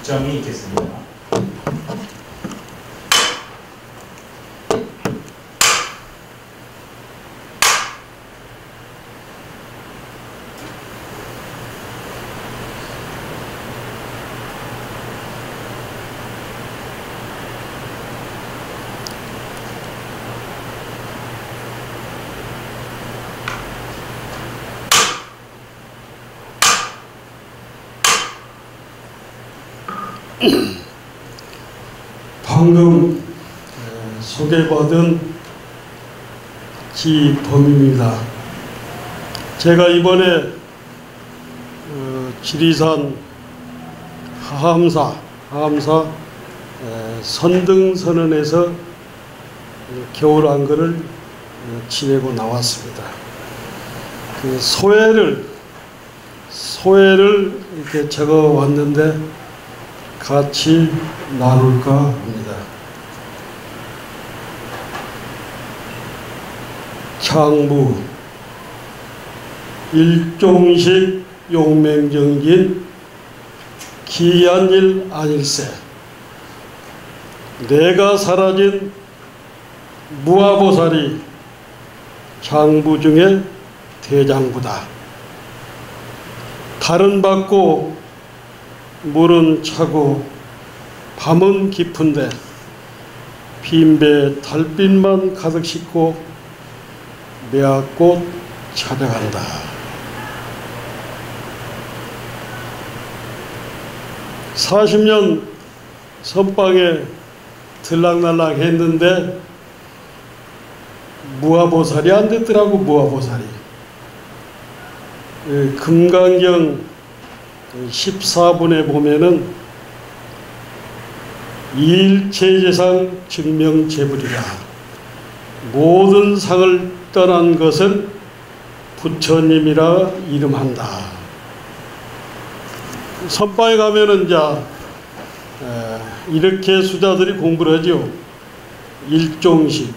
입장이 있겠습니다. 방금 소개받은 기범입니다. 제가 이번에 지리산 하암사 선등선언에서 겨울 안거를 지내고 나왔습니다. 그 소회를 이렇게 적어 왔는데 같이 나눌까 합니다. 창부 일종식 용맹정진 기이한 일 아닐세. 내가 사라진 무아보살이 장부 중에 대장부다. 달은 밝고 물은 차고 밤은 깊은데 빈배 달빛만 가득 싣고 매화꽃 찾아간다. (40년) 선방에 들락날락 했는데 무아보살이 안 됐더라고. 무아보살이 금강경 14분에 보면은 일체재상 증명재불이라. 모든 상을 떠난 것은 부처님이라 이름한다. 선방에 가면은 이제 이렇게 수자들이 공부를 하죠. 일종식,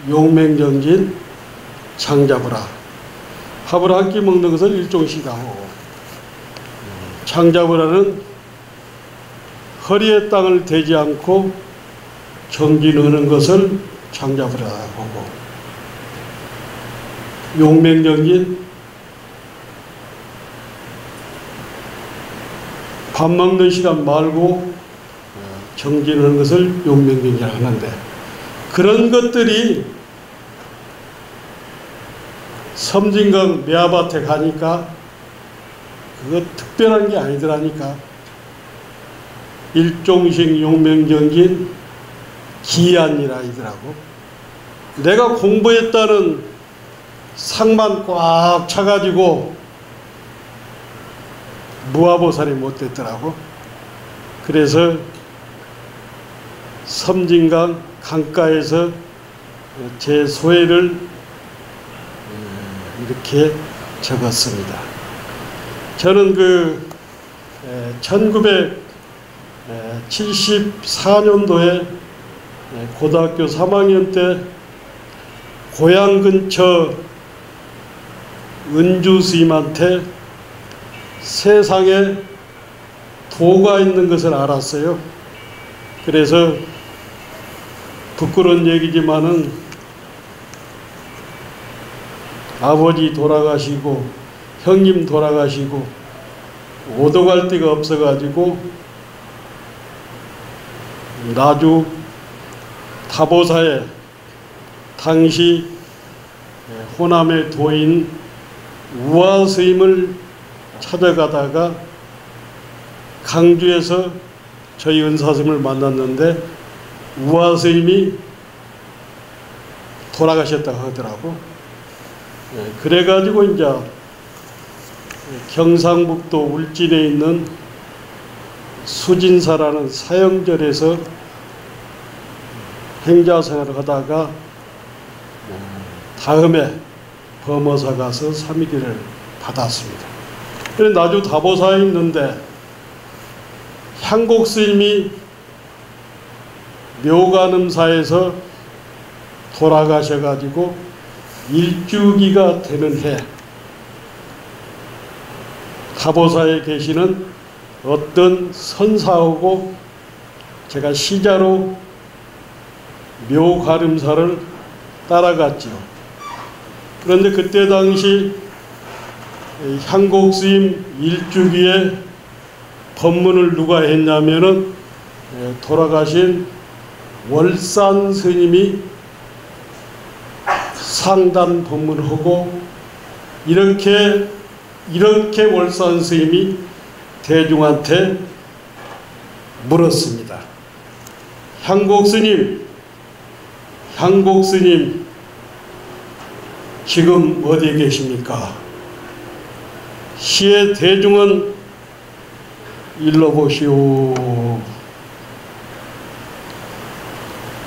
용맹정진, 창자부라. 밥을 한 끼 먹는 것을 일종식하고, 창자부라는 허리에 땅을 대지 않고 정진하는 것을 창자부라고 하고, 용맹정진, 밥 먹는 시간 말고 정진하는 것을 용맹정진이라고 하는데, 그런 것들이 섬진강 매화밭에 가니까 그거 특별한 게 아니더라니까. 일종식 용맹정진 기이한이라 하더라고. 내가 공부했다는 상만 꽉 차가지고 무아보살이 못 됐더라고. 그래서 섬진강 강가에서 제 소회를 이렇게 적었습니다. 저는 1974년도에 고등학교 3학년 때 고향 근처 은주 스님한테 세상에 도가 있는 것을 알았어요. 그래서 부끄러운 얘기지만은 아버지 돌아가시고 형님 돌아가시고 오도 갈 데가 없어가지고 나주 다보사에 당시 호남의 도인 우화 스님을 찾아가다가 강주에서 저희 은사 스님을 만났는데 우화 스님이 돌아가셨다고 하더라고. 그래가지고 이제 경상북도 울진에 있는 수진사라는 사형절에서 행자생활을 하다가 다음에 범어사 가서 삼위기를 받았습니다. 그래서 나주 다보사에 있는데 향곡 스님이 묘간음사에서 돌아가셔가지고 일주기가 되는 해 다보사에 계시는 어떤 선사하고 제가 시자로 묘가름사를 따라갔지요. 그런데 그때 당시 향곡스님 일주기에 법문을 누가 했냐면은 돌아가신 월산 스님이 상단 법문을 하고 이렇게 월산 스님이 대중한테 물었습니다. 향곡스님 지금 어디에 계십니까? 시의 대중은 일러보시오.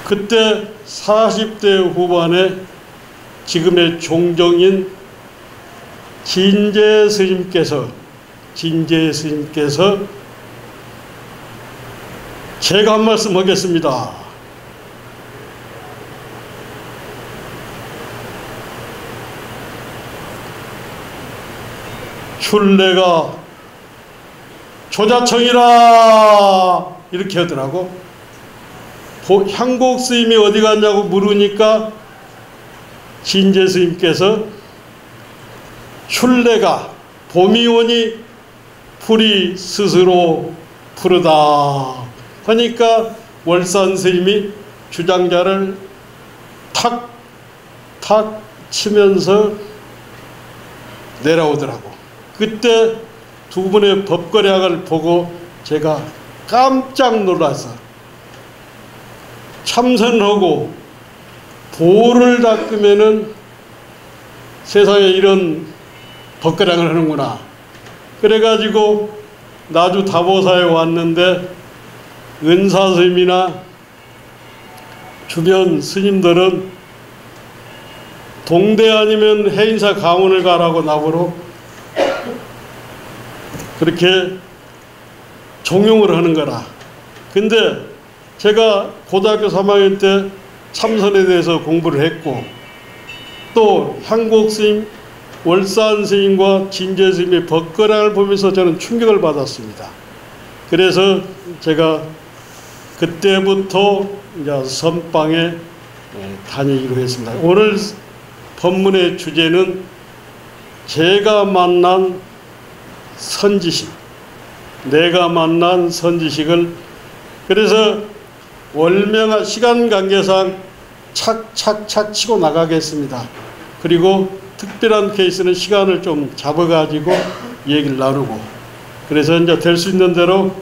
그때 40대 후반에 지금의 종정인 진제 스님께서 제가 한 말씀 하겠습니다. 출래가 조자청이라 이렇게 하더라고. 향곡 스님이 어디 갔냐고 물으니까 진제 스님께서 출래가 봄이 오니 풀이 스스로 푸르다 하니까 월산 스님이 주장자를 탁탁 치면서 내려오더라고. 그때 두 분의 법거량을 보고 제가 깜짝 놀라서 참선하고 볼을 닦으면은 세상에 이런 법거량을 하는구나. 그래가지고 나주 다보사에 왔는데 은사스님이나 주변 스님들은 동대 아니면 해인사 강원을 가라고 나보러 그렇게 종용을 하는 거라. 근데 제가 고등학교 3학년 때 참선에 대해서 공부를 했고 또 향곡 스님, 월산 스님과 진제 스님의 법거량을 보면서 저는 충격을 받았습니다. 그래서 제가 그때부터 이제 선방에 다니기로 했습니다. 오늘 법문의 주제는 제가 만난 선지식, 내가 만난 선지식을 그래서 월명한 시간 관계상 착착착 치고 나가겠습니다. 그리고 특별한 케이스는 시간을 좀 잡아가지고 얘기를 나누고 그래서 이제 될 수 있는 대로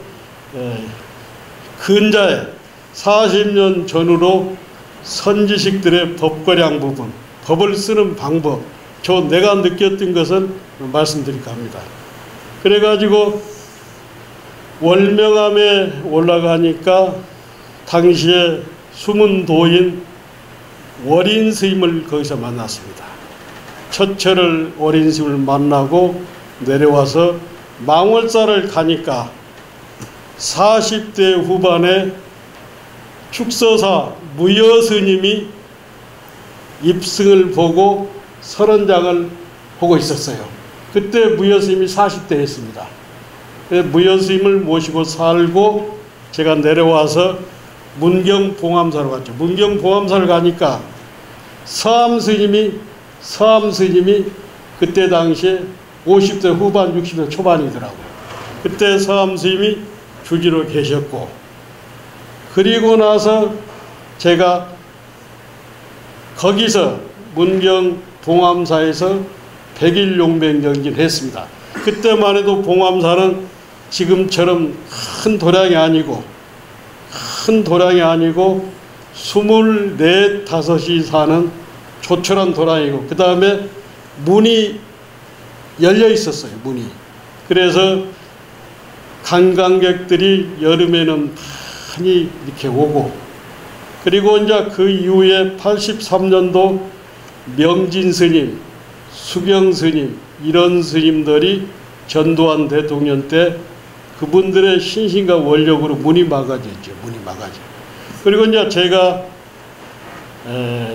근자에 40년 전후로 선지식들의 법거량 부분, 법을 쓰는 방법, 내가 느꼈던 것은 말씀드릴까 합니다. 그래가지고 월명암에 올라가니까 당시에 숨은 도인 월인 스님을 거기서 만났습니다. 첫철을 월인 스님을 만나고 내려와서 망월사를 가니까 40대 후반에 축서사 무여 스님이 입승을 보고 설원장을 보고 있었어요. 그때 무여 스님이 40대였습니다. 무여 스님을 모시고 살고 제가 내려와서 문경 봉암사로 갔죠. 문경 봉암사를 가니까 서암 스님이 그때 당시에 50대 후반 60대 초반이더라고요. 그때 서암 스님이 주지로 계셨고 그리고 나서 제가 거기서 문경 봉암사에서 100일 용맹정진을 했습니다. 그때만 해도 봉암사는 지금처럼 큰 도량이 아니고 24, 5이 사는 조촐한 도량이고 그 다음에 문이 열려 있었어요. 문이. 그래서 관광객들이 여름에는 많이 이렇게 오고 그리고 이제 그 이후에 83년도 명진 스님, 수경 스님 이런 스님들이 전두환 대통령 때 그분들의 신신과 원력으로 문이 막아졌죠. 문이 막아져. 그리고 이제 제가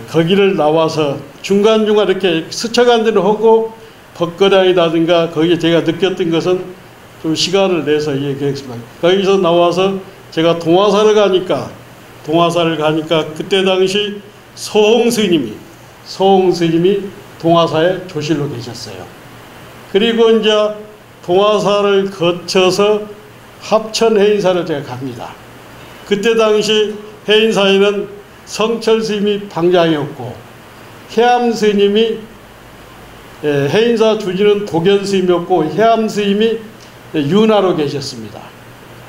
거기를 나와서 중간중간 이렇게 스쳐간 데를 하고 법거량이라든가 거기에 제가 느꼈던 것은 좀 시간을 내서 얘기하겠습니다. 거기서 나와서 제가 동화사를 가니까 그때 당시 서홍 스님이 동화사에 조실로 계셨어요. 그리고 이제 동화사를 거쳐서 합천 해인사를 제가 갑니다. 그때 당시 해인사에는 성철 스님이 방장이었고 해암 스님이 해인사 주지는 도견 스님이었고 해암 스님이 윤하로 계셨습니다.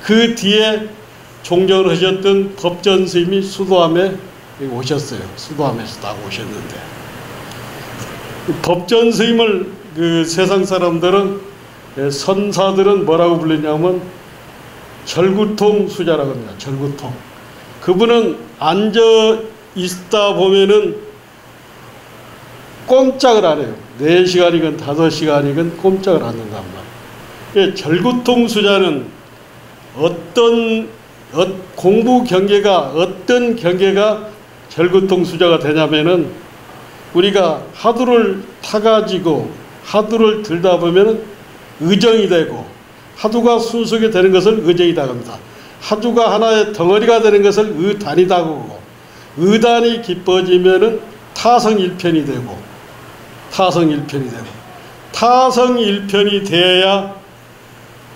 그 뒤에 종정을 하셨던 법전 스님이 수도함에 오셨어요. 수도함에서 딱 오셨는데 법전 스님을 그 세상 사람들은 선사들은 뭐라고 불리냐면 절구통 수자라고 합니다. 절구통. 그분은 앉아 있다 보면은 꼼짝을 안 해요. 4시간이건 5시간이건 꼼짝을 안 한단 말이에요. 절구통 수자는 공부 경계가 어떤 경계가 절구통 수자가 되냐면은 우리가 하두를 타가지고 하두를 들다 보면은 의정이 되고 하두가 순수하게 되는 것을 의정이다 합니다. 하두가 하나의 덩어리가 되는 것을 의단이다 하고 의단이 깊어지면은 타성일편이 되고 타성일편이 돼야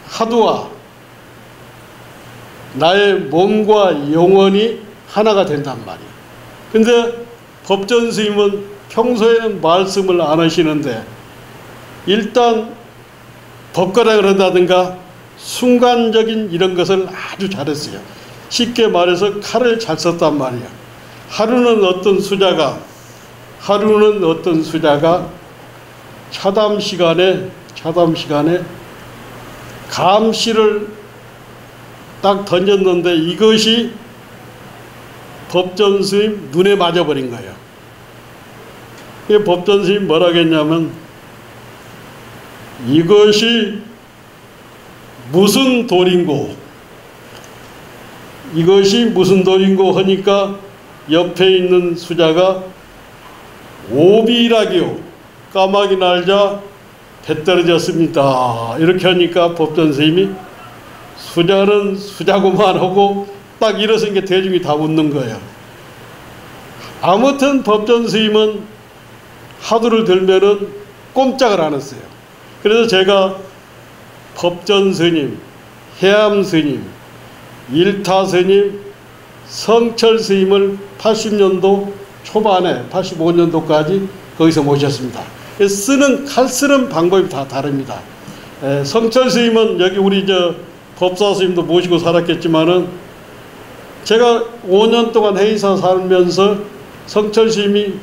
하두와 나의 몸과 영혼이 하나가 된단 말이에요. 근데 법전 스님은 평소에는 말씀을 안 하시는데 일단 법가락을 한다든가 순간적인 이런 것을 아주 잘했어요. 쉽게 말해서 칼을 잘 썼단 말이에요. 하루는 어떤 수자가 차담 시간에 감시를 딱 던졌는데 이것이 법전 스님 눈에 맞아버린 거예요. 법전 스님 뭐라 했냐면 이것이 무슨 돌인고 하니까 옆에 있는 수자가 오비락이요 까마귀 날자 배 떨어졌습니다. 이렇게 하니까 법전 스님이 수자는 수자고만 하고 딱 일어서니까 대중이 다 웃는 거예요. 아무튼 법전 스님은 하두를 들면은 꼼짝을 안 했어요. 그래서 제가 법전 스님, 해암 스님, 일타 스님, 성철 스님을 80년도 초반에 85년도까지 거기서 모셨습니다. 칼 쓰는 방법이 다 다릅니다. 성철 스님은 여기 우리 법사 스님도 모시고 살았겠지만은 제가 5년 동안 해인사 살면서 성철 스님이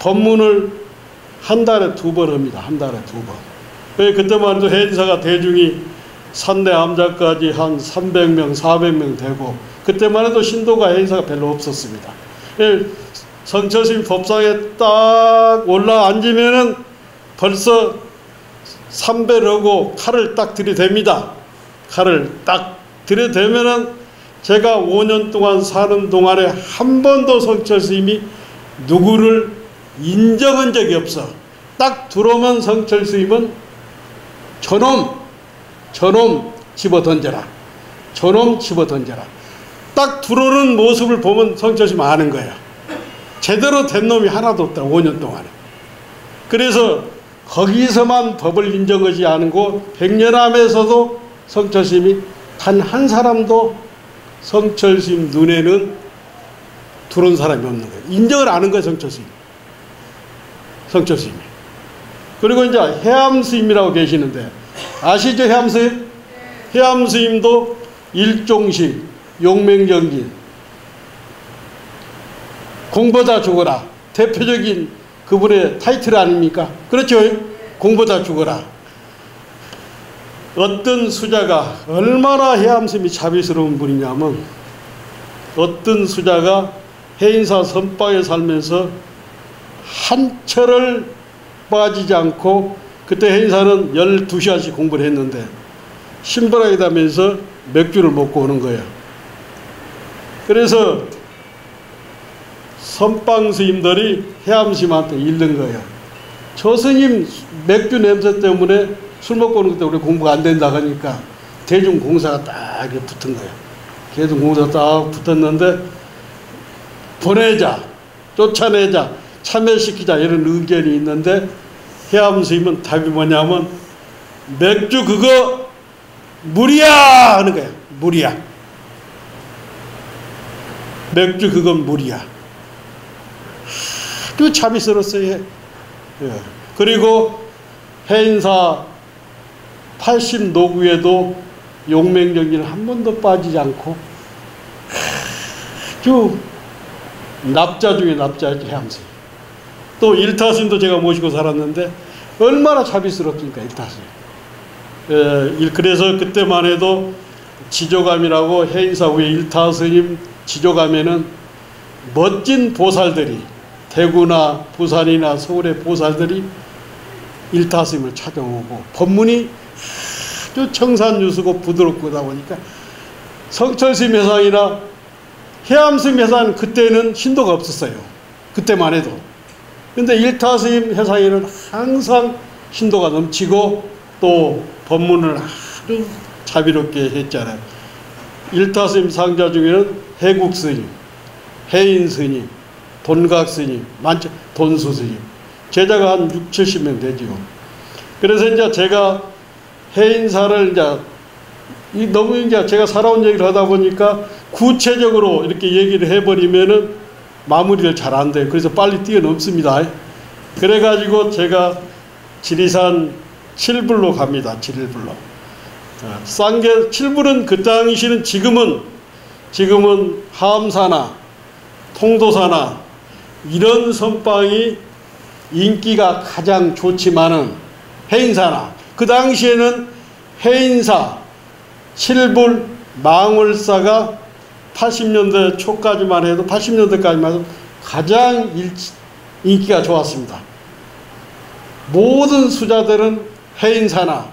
법문을 한 달에 2번 합니다. 한 달에 2번. 그때만 해도 해인사가 대중이 산내 암자까지 한 300명, 400명 되고 그때만 해도 신도가 해인사가 별로 없었습니다. 성철 스님 법상에 딱 올라 앉으면은 벌써 삼배를 하고 칼을 딱 들이댑니다. 칼을 딱 들이대면은 제가 5년 동안 사는 동안에 한 번도 성철 스님이 누구를 인정한 적이 없어. 딱 들어오면 성철 스님은 저놈 집어 던져라. 딱 들어오는 모습을 보면 성철 스님 아는 거예요. 제대로 된 놈이 하나도 없다. 5년 동안에. 그래서 거기서만 법을 인정하지 않고 백년암에서도 성철 스님이 단 한 사람도 성철 스님 눈에는 들어온 사람이 없는 거예요. 인정을 안 한 거예요. 성철 스님이. 그리고 이제 해암 스님이라고 계시는데 아시죠? 해암 스님? 해암 스님도 일종식, 용맹정진, 공보다 죽어라. 대표적인 그분의 타이틀 아닙니까? 그렇죠? 공보다 죽어라. 어떤 수자가 얼마나 해암 스님이 자비스러운 분이냐면 어떤 수자가 해인사 선방에 살면서 한 철을 빠지지 않고 그때 해인사는 12시간씩 공부를 했는데 신바람이 다면서 맥주를 먹고 오는 거예요. 그래서 선방 스님들이 해암 스님한테 잃는 거예요. 저 스님 맥주 냄새 때문에 술 먹고 오는 그때 우리 공부가 안 된다 하니까 대중공사가 딱 이렇게 붙은 거예요. 대중공사가 딱 붙었는데 보내자, 쫓아내자, 참여시키자 이런 의견이 있는데 해암 스님은 답이 뭐냐면 맥주 그거 무리야 하는 거예요. 무리야. 맥주 그건 무리야. 아주 참이슬었어요. 예. 그리고 해인사 80 노구에도 용맹정진을 한 번도 빠지지 않고 아주 납자 중에 납자였지 해암스. 또 일타스님도 제가 모시고 살았는데 얼마나 자비스럽습니까 일타스님. 예, 그래서 그때만 해도 지조감이라고 해인사 후에 일타스님 지조감에는 멋진 보살들이 대구나 부산이나 서울의 보살들이 일타스님을 찾아오고 법문이 아주 청산유수고 부드럽고 하다 보니까 성철스님 회상이나 해암스님 회상은 그때는 신도가 없었어요. 그때만 해도. 근데 일타스님 회상에는 항상 신도가 넘치고 또 법문을 아주 자비롭게 했잖아요. 일타스님 상자 중에는 해국스님, 해인스님, 돈각스님, 돈수스님 제자가 한 6, 70명 되지요. 그래서 이제 제가 해인사를 너무 이제 제가 살아온 얘기를 하다 보니까 구체적으로 이렇게 얘기를 해버리면은 마무리를 잘 안 돼요. 그래서 빨리 뛰어넘습니다. 그래가지고 제가 지리산 7불로 갑니다. 7불로. 쌍계 7불은 그 당시는 지금은 하암사나 통도사나 이런 선방이 인기가 가장 좋지만은 해인사나 그 당시에는 해인사 7불 망월사가 80년대 초까지만 해도 80년대까지만 해도 가장 인기가 좋았습니다. 모든 수자들은 해인사나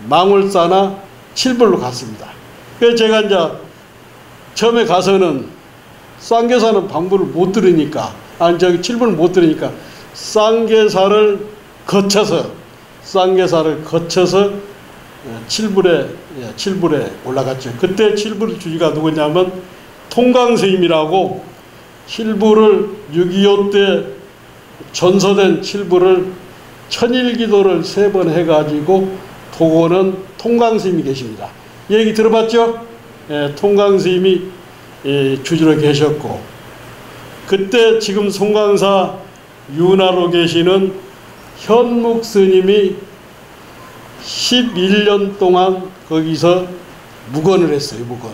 망월사나 7불로 갔습니다. 그래서 제가 이제 처음에 가서는 쌍계사는 방부를 못 들으니까 7불을 못 들으니까 쌍계사를 거쳐서 7불에 올라갔죠. 그때 7불 주지가 누구냐면 통강스님이라고 7불을 6.25 때 전서된 7불을 천일기도를 3번 해가지고 도고는 통강스님이 계십니다. 얘기 들어봤죠? 예, 통강스님이 주지로 계셨고 그때 지금 송강사 윤하로 계시는 현묵스님이 11년 동안 거기서 묵언을 했어요. 묵언.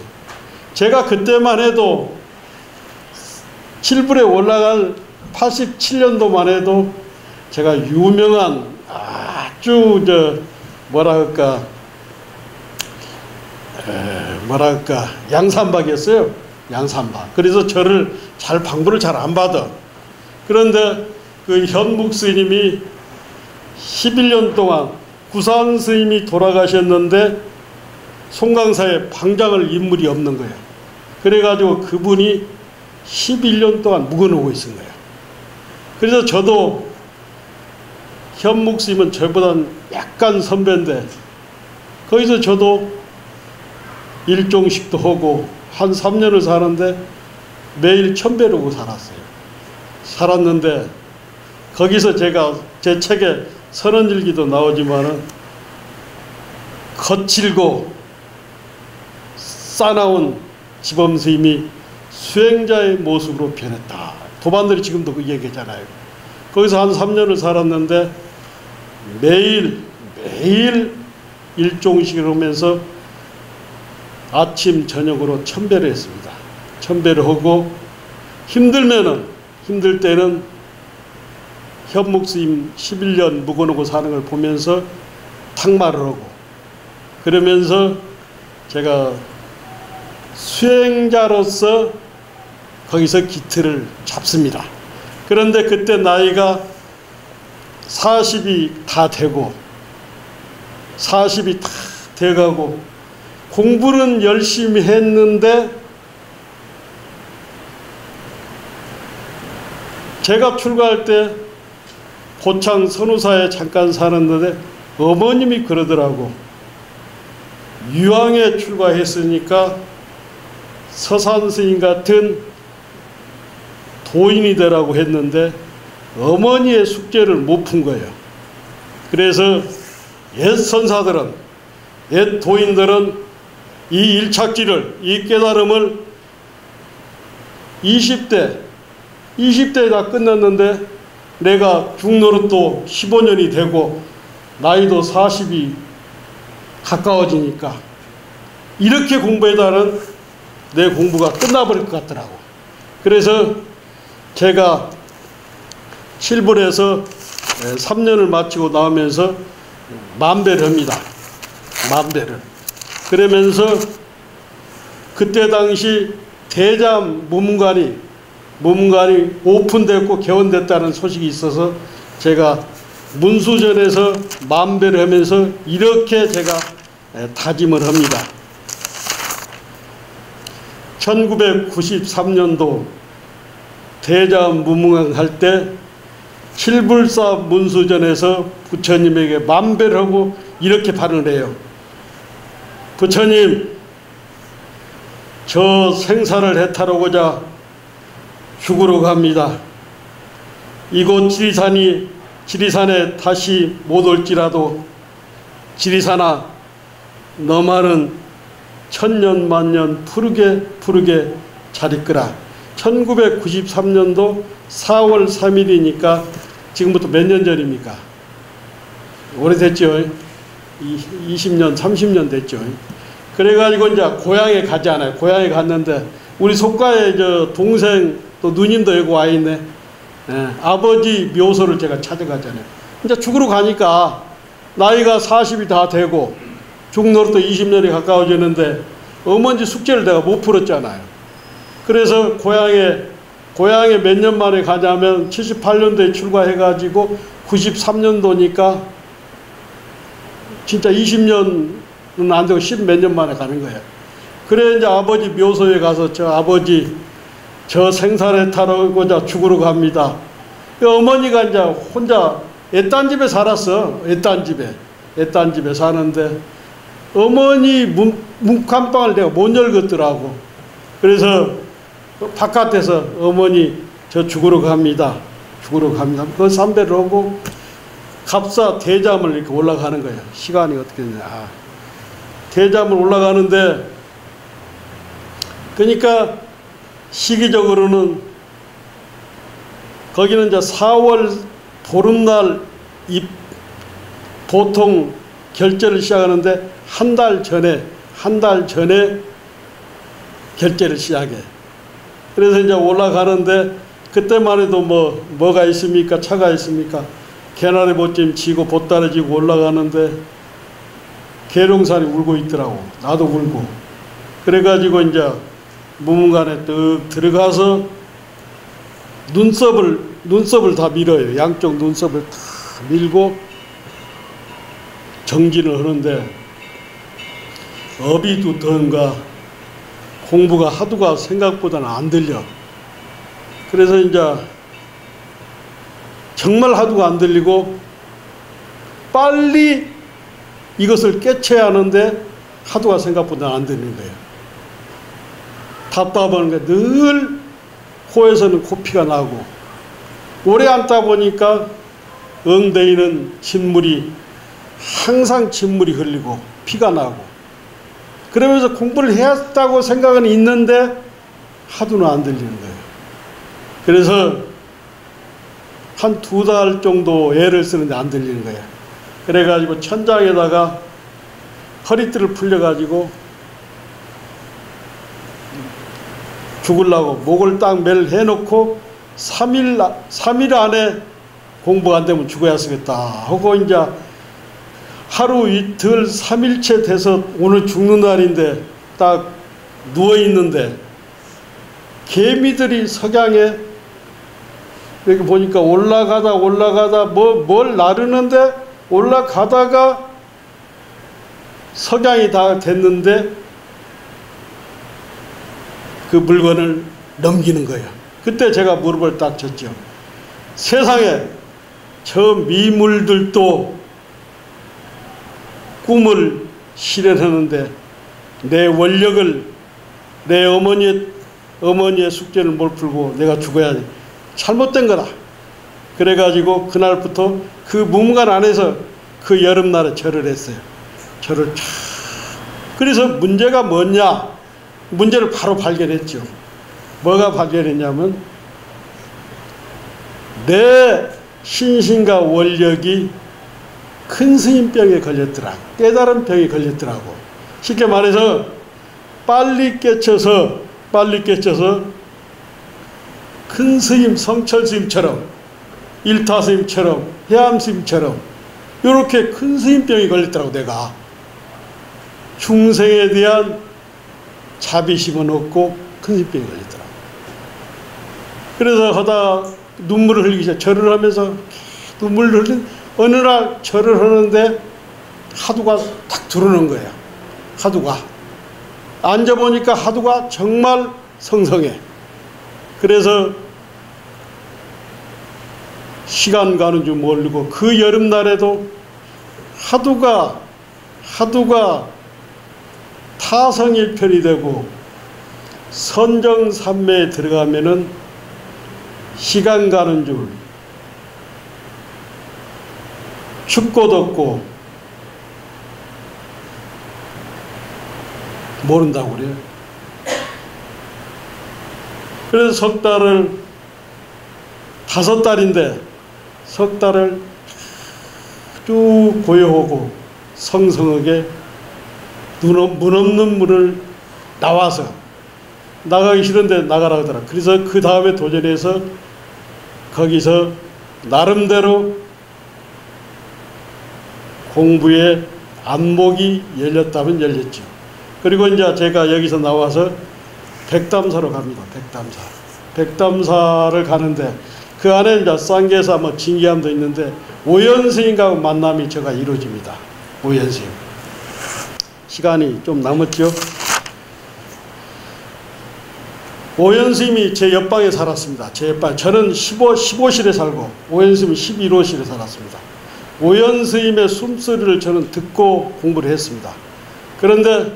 제가 그때만 해도 7불에 올라갈 87년도만 해도 제가 유명한 아주 양산박이었어요. 양산박. 그래서 저를 방부를 잘 안 받아. 그런데 그 현묵 스님이 11년 동안 구산 스님이 돌아가셨는데 송강사에 방장을 인물이 없는 거예요. 그래가지고 그분이 11년 동안 묵어놓고 있은 거예요. 그래서 저도 현묵 스님은 저보다는 약간 선배인데 거기서 저도 일종식도 하고 한 3년을 사는데 매일 천배로고 살았어요. 살았는데 거기서 제가 제 책에 선언일기도 나오지만은 거칠고 싸나운 지범스님이 수행자의 모습으로 변했다. 도반들이 지금도 그 얘기잖아요. 거기서 한 3년을 살았는데 매일 일종식을 하면서 아침 저녁으로 천배를 했습니다. 천배를 하고 힘들 때는 현묵스님 11년 묵어놓고 사는 걸 보면서 탁말을 하고 그러면서 제가 수행자로서 거기서 기틀을 잡습니다. 그런데 그때 나이가 40이 다 되고 40이 다 돼가고 공부는 열심히 했는데 제가 출가할 때 고창 선우사에 잠깐 살았는데 어머님이 그러더라고. 유황에 출가했으니까 서산 스님 같은 도인이 되라고 했는데 어머니의 숙제를 못 푼 거예요. 그래서 옛 선사들은, 옛 도인들은 이 일착지를, 이 깨달음을 20대에 다 끝났는데 내가 중노릇도 15년이 되고 나이도 40이 가까워지니까 이렇게 공부해다는 내 공부가 끝나버릴 것 같더라고. 그래서 제가 실불에서 3년을 마치고 나오면서 만배를 합니다. 만배를. 그러면서 그때 당시 대잠 무문관이 오픈됐고 개원됐다는 소식이 있어서 제가 문수전에서 만배를 하면서 이렇게 제가 다짐을 합니다. 1993년도 대잠 무문관 할 때 칠불사 문수전에서 부처님에게 만배를 하고 이렇게 발언을 해요. 부처님, 저 생사를 해탈하고자 죽으러 갑니다. 이곳 지리산에 다시 못 올지라도 지리산아, 너만은 천년 만년 푸르게 잘 있거라. 1993년도 4월 3일이니까 지금부터 몇 년 전입니까? 오래됐죠. 20년, 30년 됐죠. 그래가지고 이제 고향에 가잖아요. 고향에 갔는데 우리 속가에 저 동생 또 누님도 여기 와 있네. 예, 아버지 묘소를 제가 찾아가잖아요. 이제 죽으러 가니까 나이가 40이 다 되고 죽노릇도 20년이 가까워지는데 어머니 숙제를 내가 못 풀었잖아요. 그래서 고향에 몇 년 만에 가냐면 78년도에 출가해가지고 93년도니까 진짜 20년은 안 되고 10 몇 년 만에 가는 거예요. 그래 이제 아버지 묘소에 가서 저 아버지 저 생사를 타러고자 죽으러 갑니다. 어머니가 이제 혼자 애딴 집에 살았어. 애딴 집에 사는데 어머니 문간방을 내가 못 열겠더라고. 그래서 바깥에서 어머니 저 죽으러 갑니다. 그 삼배를 하고 갑사 대잠을 이렇게 올라가는 거예요. 시간이 어떻게 되냐. 대잠을 올라가는데 그러니까 시기적으로는 거기는 이제 4월 보름날 보통 결제를 시작하는데 한 달 전에 결제를 시작해. 그래서 이제 올라가는데 그때만 해도 뭐가 있습니까? 차가 있습니까? 개나리 보찜 지고 보따리 지고 올라가는데 계룡산이 울고 있더라고. 나도 울고. 그래가지고 이제 무문관에 뜩 들어가서 눈썹을 다 밀어요. 양쪽 눈썹을 다 밀고 정진을 하는데 업이 두터운가 공부가 하도가 생각보다는 안 들려. 그래서 이제 정말 하도가 안 들리고 빨리 이것을 깨쳐야 하는데 하도가 생각보다 안 들리는 거예요. 답답한 게 늘 코에서는 코피가 나고 오래 앉다 보니까 엉덩이는 항상 진물이 흘리고 피가 나고 그러면서 공부를 해야겠다고 생각은 있는데 하도는 안 들리는 거예요. 그래서 한 2달 정도 애를 쓰는데 안 들리는 거예요. 그래가지고 천장에다가 허리띠를 풀려가지고 죽으려고 목을 딱 매를 해놓고 3일 안에 공부 안 되면 죽어야 쓰겠다 하고 이제 하루 이틀 3일째 돼서 오늘 죽는 날인데 딱 누워있는데 개미들이 석양에 이렇게 보니까 올라가다 뭘 나르는데 올라가다가 석양이 다 됐는데 그 물건을 넘기는 거예요. 그때 제가 무릎을 딱 쳤죠. 세상에 저 미물들도 꿈을 실현하는데 내 원력을, 내 어머니의 숙제를 못 풀고 내가 죽어야 돼. 잘못된 거다. 그래가지고 그날부터 그 무문관 안에서 그 여름날에 절을 했어요. 절을 쫙. 그래서 문제가 뭐냐? 문제를 바로 발견했죠. 뭐가 발견했냐면 내 신신과 원력이 큰 스님병에 걸렸더라. 깨달은 병에 걸렸더라고. 쉽게 말해서 빨리 깨쳐서 큰 스님, 성철 스님처럼, 일타 스님처럼, 해암 스님처럼 이렇게 큰 스님병이 걸렸더라고. 내가 중생에 대한 자비심은 없고 큰 스님병이 걸렸더라고. 그래서 하다 눈물을 흘리기 시작. 절을 하면서 눈물을 흘린 어느 날 절을 하는데 하두가 탁 들어오는 거예요. 하두가. 앉아보니까 하두가 정말 성성해. 그래서 시간 가는 줄 모르고 그 여름날에도 하두가 타성일편이 되고 선정산매에 들어가면은 시간 가는 줄 춥고 덥고 모른다고 그래요. 그래서 석 달을 5달인데 석 달을 쭉 고요하고 성성하게 문 없는 물을 나와서 나가기 싫은데 나가라 하더라. 그래서 그 다음에 도전해서 거기서 나름대로 공부에 안목이 열렸다면 열렸죠. 그리고 이제 제가 여기서 나와서 백담사로 갑니다. 백담사를 가는데 그 안에 이제 쌍계사 뭐 진기암도 있는데 오연스님과 만남이 제가 이루어집니다. 오연스님. 시간이 좀 남았죠. 오연스님이 제 옆방에 살았습니다. 제 옆방. 저는 15실에 살고 오연스님은 11호실에 살았습니다. 오연스님의 숨소리를 저는 듣고 공부를 했습니다. 그런데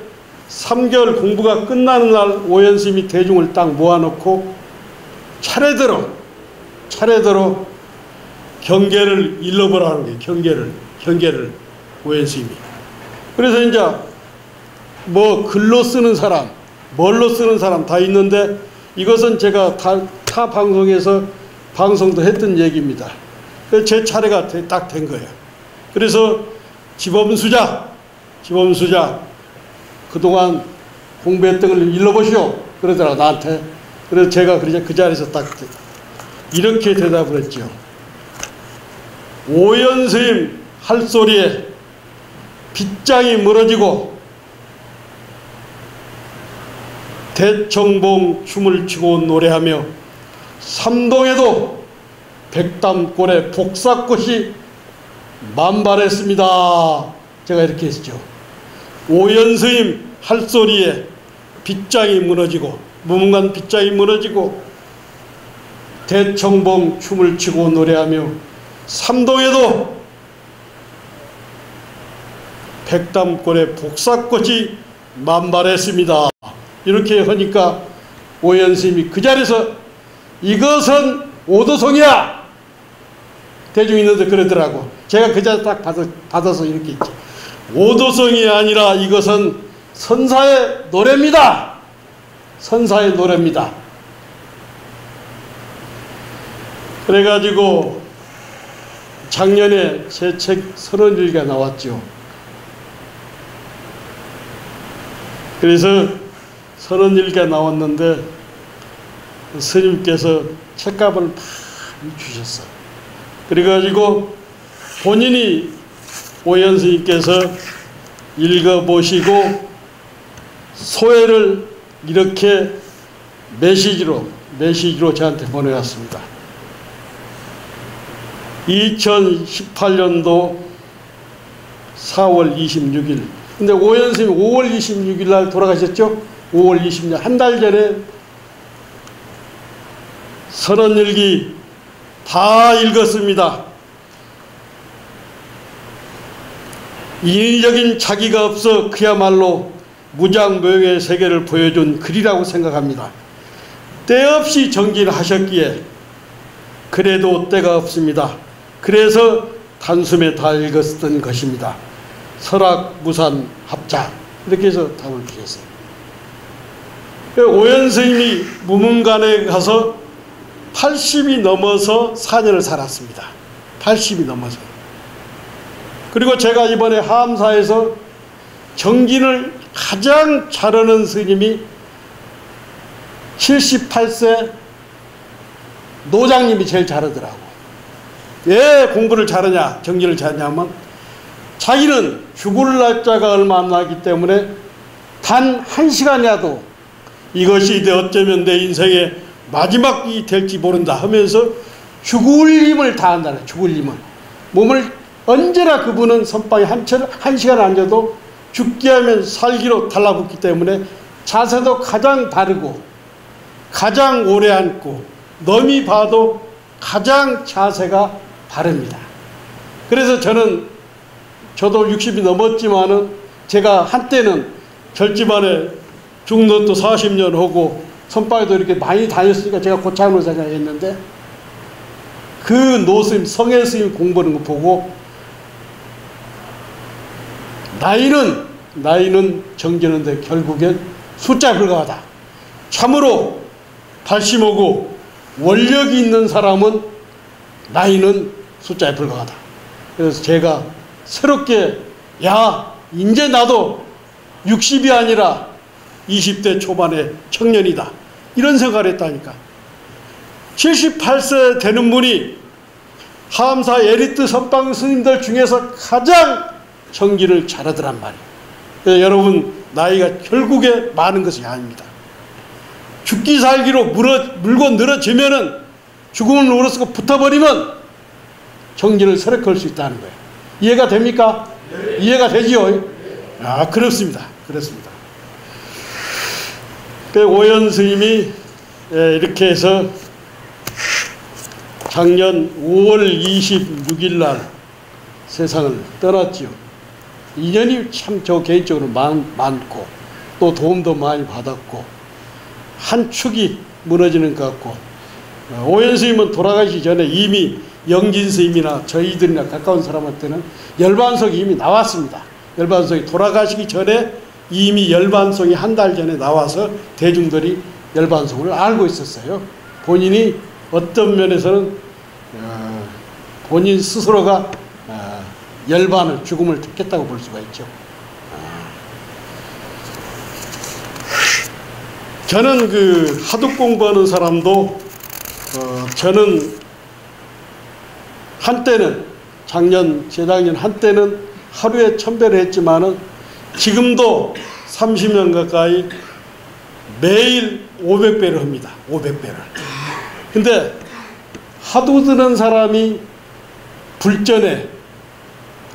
3개월 공부가 끝나는 날 오연스님이 대중을 딱 모아놓고 차례대로 경계를 일러보라는 거예요. 경계를 오연스님이. 그래서 이제 뭐 글로 쓰는 사람, 뭘로 쓰는 사람 다 있는데 이것은 제가 타 방송에서 방송도 했던 얘기입니다. 그래서 제 차례가 딱 된 거예요. 그래서 지범수자 그동안 공부했던 걸 일러보시오 그러더라 나한테. 그래서 제가 그 자리에서 딱 이렇게 대답을 했죠. 오연스님 할 소리에 빗장이 멀어지고 대청봉 춤을 추고 노래하며 삼동에도 백담골에 복사꽃이 만발했습니다. 제가 이렇게 했죠. 오연스님 할 소리에 빗장이 무너지고 무문관 빗장이 무너지고 대청봉 춤을 추고 노래하며 삼동에도 백담골에 복사꽃이 만발했습니다. 이렇게 하니까 오연스님이 그 자리에서 이것은 오도송이야! 대중이 있는데 그러더라고. 제가 그 자리에 딱 받아서 이렇게 했죠. 오도송이 아니라 이것은 선사의 노래입니다. 선사의 노래입니다. 그래가지고 작년에 제 책 31개가 나왔죠. 그래서 31개가 나왔는데 스님께서 책값을 많이 주셨어. 그래가지고 본인이 오연스님께서 읽어보시고 소회를 이렇게 메시지로 저한테 보내왔습니다. 2018년도 4월 26일. 근데 오연스님이 5월 26일 날 돌아가셨죠? 5월 26일 한 달 전에 31기 다 읽었습니다. 인위적인 자기가 없어 그야말로 무장무용의 세계를 보여준 글이라고 생각합니다. 때 없이 정진하셨기에 그래도 때가 없습니다. 그래서 단숨에 다 읽었던 것입니다. 설악무산 합작 이렇게 해서 답을 주셨어요. 오연 스님이 무문관에 가서 80이 넘어서 4년을 살았습니다. 80이 넘어서. 그리고 제가 이번에 하암사에서 정진을 가장 잘하는 스님이 78세 노장님이 제일 잘하더라고. 왜 공부를 잘하냐, 정진을 잘하냐면 자기는 죽을 날짜가 얼마 안 나기 때문에 단 1시간이라도 이것이 어쩌면 내 인생의 마지막이 될지 모른다 하면서 죽을 힘을 다한다는, 죽을 힘을. 몸을 언제나 그분은 선방에 한 시간 앉아도 죽게 하면 살기로 달라붙기 때문에 자세도 가장 바르고 가장 오래 앉고 넘이 봐도 가장 자세가 바릅니다. 그래서 저도 60이 넘었지만은 제가 한때는 절집안에 중노도 40년 하고 선방에도 이렇게 많이 다녔으니까 제가 고창으로 생각했는데 그 노스님, 성애 스님 공부하는 거 보고 나이는 정지는데 결국엔 숫자에 불과하다. 참으로 발심하고 원력이 있는 사람은 나이는 숫자에 불과하다. 그래서 제가 새롭게 이제 나도 60이 아니라 20대 초반의 청년이다. 이런 생각을 했다니까. 78세 되는 분이 하암사 에리트 선방 스님들 중에서 가장 정진을 잘하더란 말이에요. 여러분, 나이가 결국에 많은 것이 아닙니다. 죽기 살기로 물고 늘어지면은 죽음을 물어쓰고 붙어버리면 정진을 설득할 수 있다는 거예요. 이해가 됩니까? 네. 이해가 되지요? 네. 그렇습니다. 그렇습니다. 오연 스님이 이렇게 해서 작년 5월 26일 날 세상을 떠났지요. 인연이 참 저 개인적으로 많고 또 도움도 많이 받았고 한 축이 무너지는 것 같고, 오연 스님은 돌아가시기 전에 이미 영진 스님이나 저희들이나 가까운 사람한테는 열반송이 이미 나왔습니다. 열반송이 돌아가시기 전에 이미 열반송이 한 달 전에 나와서 대중들이 열반송을 알고 있었어요. 본인이 어떤 면에서는 본인 스스로가 열반을, 죽음을 택했다고 볼 수가 있죠. 저는 그 하도 공부하는 사람도 저는 한때는 재작년 한때는 하루에 1000배를 했지만은 지금도 30년 가까이 매일 500배를 합니다. 500배를. 근데 하도 드는 사람이 불전에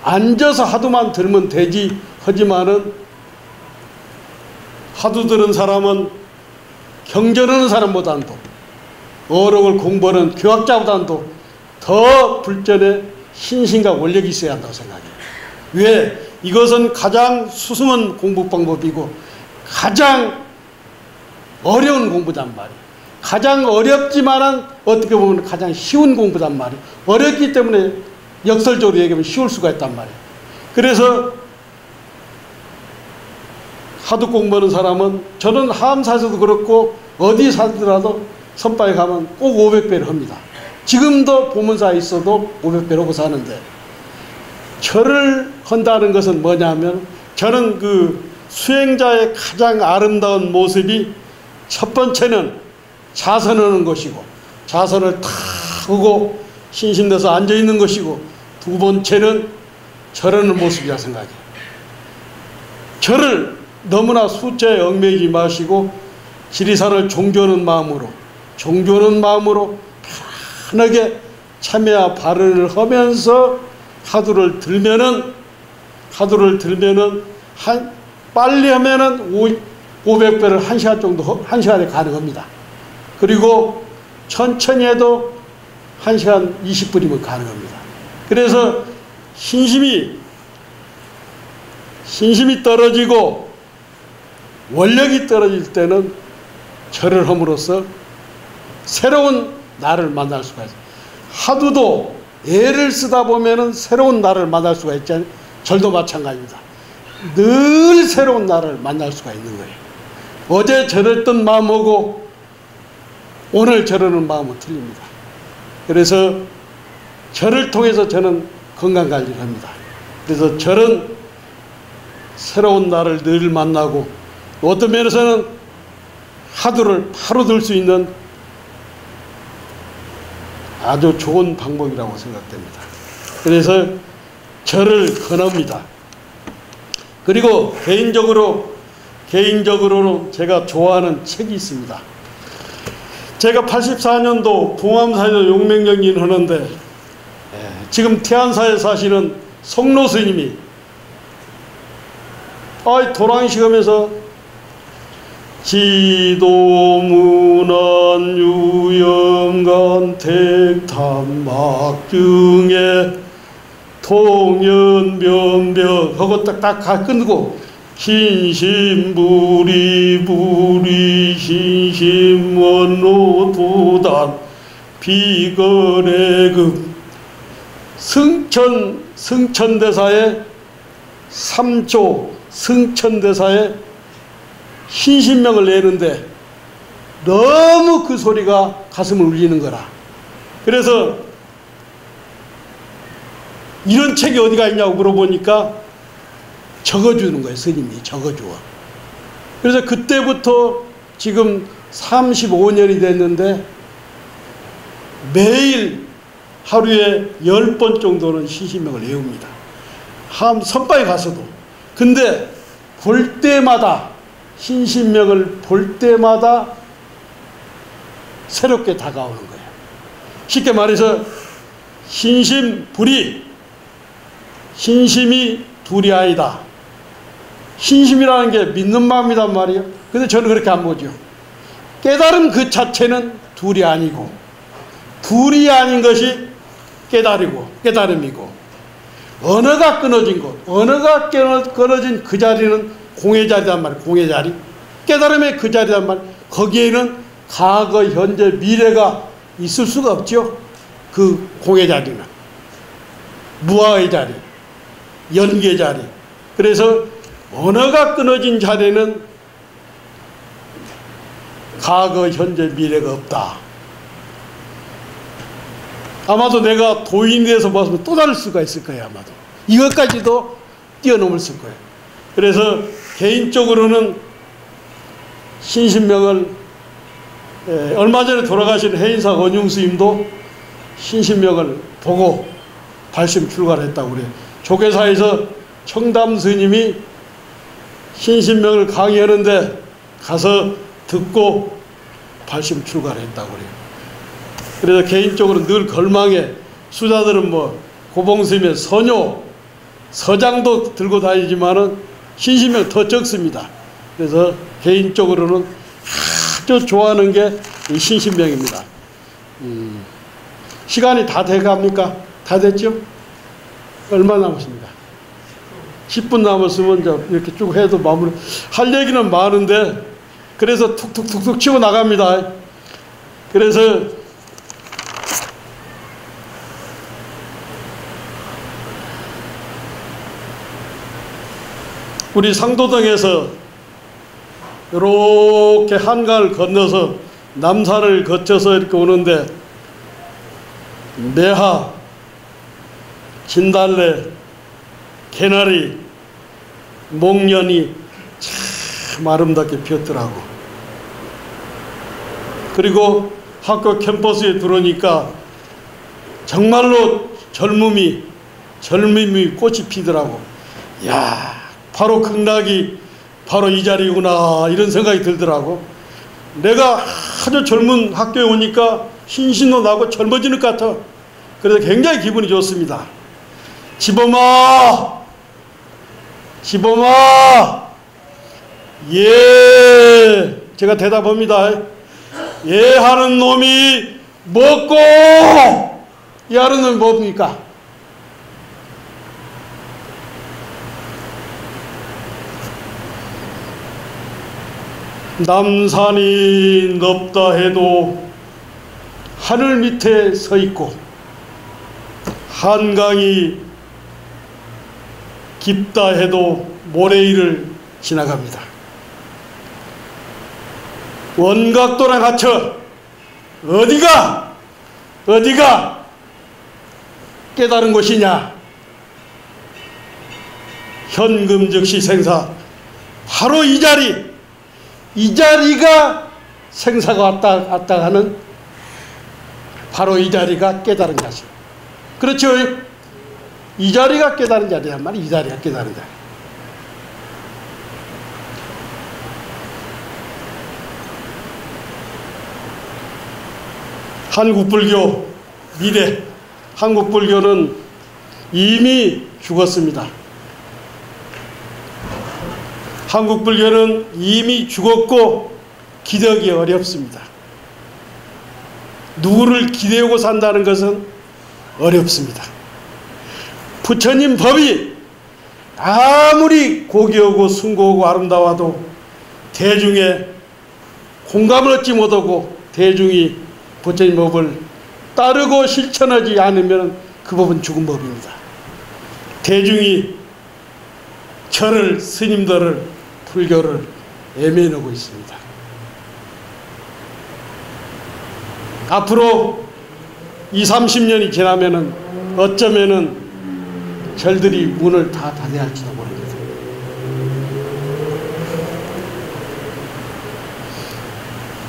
앉아서 하도만 들면 되지 하지만은 하도 들은 사람은 경전하는 사람보다도 어록을 공부하는 교학자보다도 더 불전에 신심과 원력이 있어야 한다고 생각해요. 왜? 이것은 가장 수승한 공부 방법이고 가장 어려운 공부단 말이에요. 가장 어렵지만은 어떻게 보면 가장 쉬운 공부단 말이에요. 어렵기 때문에 역설적으로 얘기하면 쉬울 수가 있단 말이에요. 그래서 하도 공부하는 사람은, 저는 하암사에서도 그렇고 어디 살더라도 선방에 가면 꼭 500배를 합니다. 지금도 보문사에 있어도 500배를 하고 사는데, 절을 한다는 것은 뭐냐면, 저는 그 수행자의 가장 아름다운 모습이 첫 번째는 자선하는 것이고, 자선을 탁 하고 신신돼서 앉아있는 것이고, 두 번째는 절하는 모습이라 생각해요. 절을 너무나 숫자에 얽매이지 마시고 지리산을 종교하는 마음으로 편하게 참여와 발언을 하면서 하두를 들면은 빨리 하면은 500배를 1시간 정도, 1시간에 가능합니다. 그리고 천천히 해도 1시간 20분이면 가능합니다. 그래서 신심이 신심이 떨어지고 원력이 떨어질 때는 절을 함으로써 새로운 나를 만날 수가 있어요. 하루도 애를 쓰다 보면은 새로운 나를 만날 수가 있잖아요. 절도 마찬가지입니다. 늘 새로운 나를 만날 수가 있는 거예요. 어제 절했던 마음하고 오늘 절하는 마음은 틀립니다. 그래서 절을 통해서 저는 건강관리를 합니다. 그래서 절은 새로운 나를 늘 만나고 어떤 면에서는 하루를 바로 들 수 있는 아주 좋은 방법이라고 생각됩니다. 그래서 절을 권합니다. 그리고 개인적으로는 제가 좋아하는 책이 있습니다. 제가 84년도 봉암사에서 용맹정진 하는데 지금 태안사에 사시는 성로 스님이 도랑시험에서 지도문안 유영간 택탐막 중에 통연변벽 하고 딱딱 끊고 신심부리 신심원로도단 비거래급 승천대사의 3조 승천대사의 신신명을 내는데 너무 그 소리가 가슴을 울리는 거라. 그래서 이런 책이 어디가 있냐고 물어보니까 적어주는 거예요. 스님이 적어주어. 그래서 그때부터 지금 35년이 됐는데 매일 하루에 10번 정도는 신신명을 외웁니다. 선바에 가서도. 근데 볼 때마다 신신명을 볼 때마다 새롭게 다가오는 거예요. 쉽게 말해서 신심불이 신심이 둘이 아니다. 신심이라는 게 믿는 마음이란 말이에요. 근데 저는 그렇게 안 보죠. 깨달음 그 자체는 둘이 아니고 둘이 아닌 것이 깨달음이고 언어가 끊어진 것, 언어가 끊어진 그 자리는 공의 자리란 말이에요. 공의 자리. 깨달음의 그 자리란 말이에요. 거기에는 과거, 현재, 미래가 있을 수가 없죠. 그 공의 자리는. 무아의 자리, 연계 자리. 그래서 언어가 끊어진 자리는 과거, 현재, 미래가 없다. 아마도 내가 도인이 돼서 봤으면 또 다를 수가 있을 거예요. 아마도. 이것까지도 뛰어넘을 거예요. 그래서 개인적으로는 신신명을 얼마 전에 돌아가신 해인사 원융 스님도 신신명을 보고 발심 출가를 했다고 그래요. 조계사에서 청담 스님이 신신명을 강의하는데 가서 듣고 발심 출가를 했다고 그래요. 그래서 개인적으로 늘 걸망에 수자들은 뭐 고봉스님의 서뇨, 서장도 들고 다니지만은 신신명 더 적습니다. 그래서 개인적으로는 아주 좋아하는 게 이 신신명입니다. 시간이 다 돼갑니까? 다 됐죠? 얼마 남았습니까? 10분 남았으면 이제 이렇게 쭉 해도 마무리. 할 얘기는 많은데 그래서 툭툭툭툭 치고 나갑니다. 그래서 우리 상도동에서 이렇게 한강을 건너서 남산을 거쳐서 이렇게 오는데 매화, 진달래, 개나리, 목련이 참 아름답게 피었더라고. 그리고 학교 캠퍼스에 들어오니까 정말로 젊음이 꽃이 피더라고. 야, 바로 극락이 바로 이 자리구나 이런 생각이 들더라고. 내가 아주 젊은 학교에 오니까 신신도 나고 젊어지는 것 같아. 그래서 굉장히 기분이 좋습니다. 지범아, 예, 제가 대답합니다. 예 하는 놈이 먹고, 예 하는 놈이 뭡니까? 남산이 높다 해도 하늘 밑에 서 있고 한강이 깊다 해도 모래 위를 지나갑니다. 원각도랑 갖춰 어디가 깨달은 곳이냐? 현금 즉시 생사, 바로 이 자리가 생사가 왔다 하는 바로 이 자리가 깨달은 자세. 그렇죠? 이 자리가 깨달은 자리란 말이야. 이 자리가 깨달은 자리. 한국불교 미래, 한국불교는 이미 죽었습니다. 한국불교는 이미 죽었고 기대하기 어렵습니다. 누구를 기대하고 산다는 것은 어렵습니다. 부처님 법이 아무리 고귀하고 숭고하고 아름다워도 대중의 공감을 얻지 못하고 대중이 부처님 법을 따르고 실천하지 않으면 그 법은 죽은 법입니다. 대중이 절을, 스님들을, 불교를 애매하고 있습니다. 앞으로 20-30년이 지나면은 어쩌면은 절들이 문을 다 닫아야 할지도 모릅니다.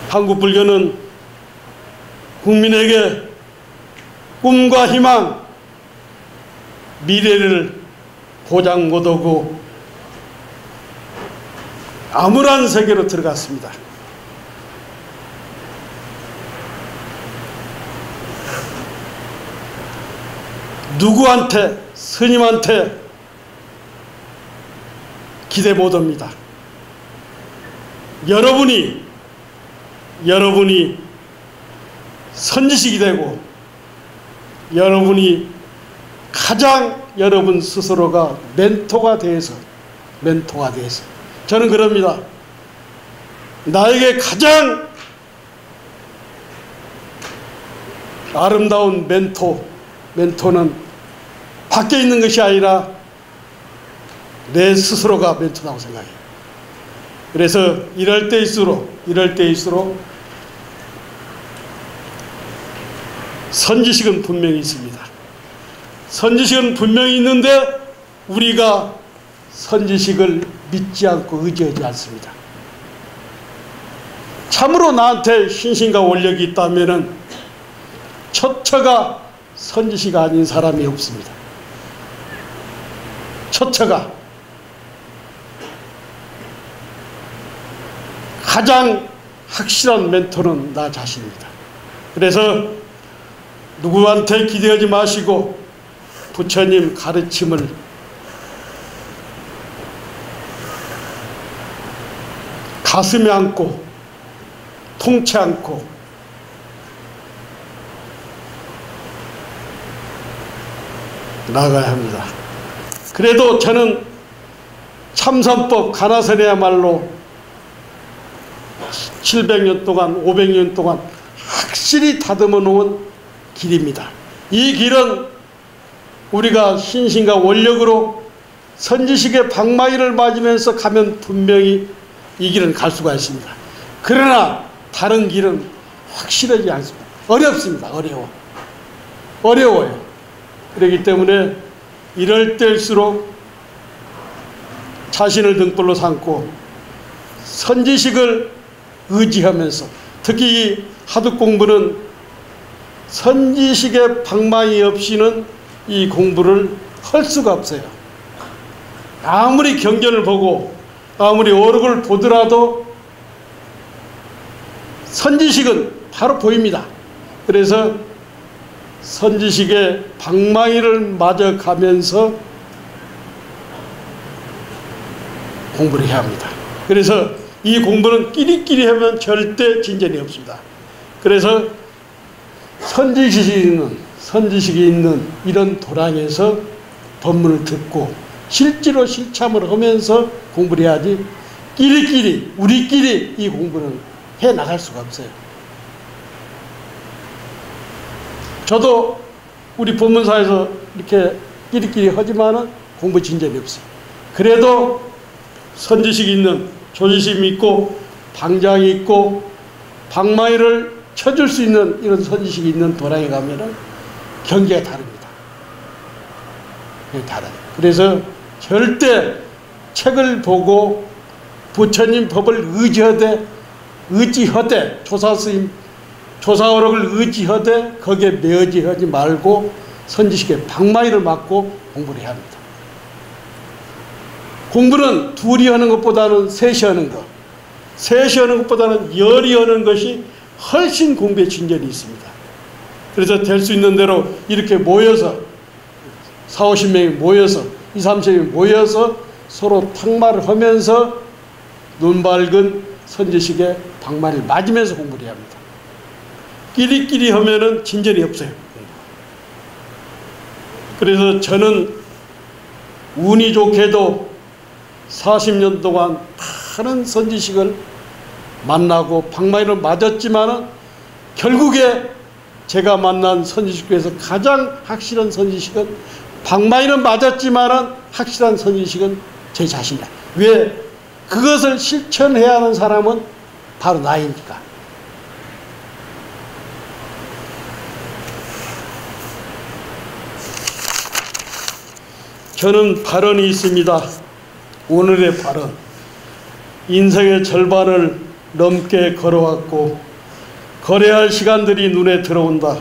한국 불교는 국민에게 꿈과 희망, 미래를 보장 못하고 암울한 세계로 들어갔습니다. 누구한테, 스님한테 기대 못합니다. 여러분이 선지식이 되고 여러분이 가장 여러분 스스로가 멘토가 돼서 저는 그럽니다. 나에게 가장 아름다운 멘토는 밖에 있는 것이 아니라 내 스스로가 멘토라고 생각해요. 그래서 이럴 때일수록 선지식은 분명히 있습니다. 선지식은 분명히 있는데 우리가 선지식을 믿지 않고 의지하지 않습니다. 참으로 나한테 신심과 원력이 있다면 처처가 선지식 아닌 사람이 없습니다. 처처가 가장 확실한 멘토는 나 자신입니다. 그래서 누구한테 기대하지 마시고 부처님 가르침을 가슴에 안고 통치 않고 나가야 합니다. 그래도 저는 참선법 가나선이야말로 700년 동안 500년 동안 확실히 다듬어 놓은 길입니다. 이 길은 우리가 신심과 원력으로 선지식의 방망이를 맞으면서 가면 분명히 이 길은 갈 수가 있습니다. 그러나 다른 길은 확실하지 않습니다. 어렵습니다. 어려워요. 그렇기 때문에 이럴 때일수록 자신을 등불로 삼고 선지식을 의지하면서 특히 이 하득 공부는 선지식의 방망이 없이는 이 공부를 할 수가 없어요. 아무리 경전을 보고 아무리 어록을 보더라도 선지식은 바로 보입니다. 그래서 선지식의 방망이를 맞아 가면서 공부를 해야 합니다. 그래서 이 공부는 끼리끼리 하면 절대 진전이 없습니다. 그래서 선지식이 있는 이런 도량에서 법문을 듣고 실제로 실참을 하면서 공부를 해야지 우리끼리 이 공부는 해 나갈 수가 없어요. 저도 우리 법문사에서 이렇게 끼리끼리 하지만은 공부 진전이 없어요. 그래도 선지식 있는, 조지심 있고 방장이 있고 방망이를 쳐줄 수 있는 이런 선지식이 있는 도량에 가면은 경계가 다릅니다. 달라요. 그래서 절대 책을 보고 부처님 법을 의지하되 조사스님 조사어록을 의지하되 거기에 매어지하지 말고 선지식에 방망이를 맞고 공부를 해야 합니다. 공부는 둘이 하는 것보다는 셋이 하는 것, 셋이 하는 것보다는 열이 하는 것이 훨씬 공부에 진전이 있습니다. 그래서 될 수 있는 대로 이렇게 모여서 40-50명이 모여서 20-30명이 모여서 서로 탁말을 하면서 눈 밝은 선지식에 방망이를 맞으면서 공부를 해야 합니다. 끼리끼리 하면은 진전이 없어요. 그래서 저는 운이 좋게도 40년 동안 많은 선지식을 만나고 방망이를 맞았지만은 결국에 제가 만난 선지식 중에서 가장 확실한 선지식은 방망이는 맞았지만은 확실한 선지식은 제 자신이다. 왜? 그것을 실천해야 하는 사람은 바로 나이니까. 저는 발언이 있습니다. 오늘의 발언. 인생의 절반을 넘게 걸어왔고 거래할 시간들이 눈에 들어온다.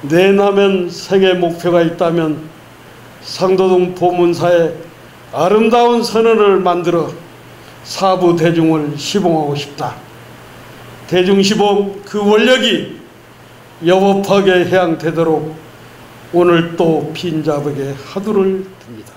내남은 생애 목표가 있다면 상도동 법문사에 아름다운 선언을 만들어 사부 대중을 시봉하고 싶다. 대중시봉 그 원력이 여법하게 해양되도록 오늘 또 빈자박에 화두를 듭니다.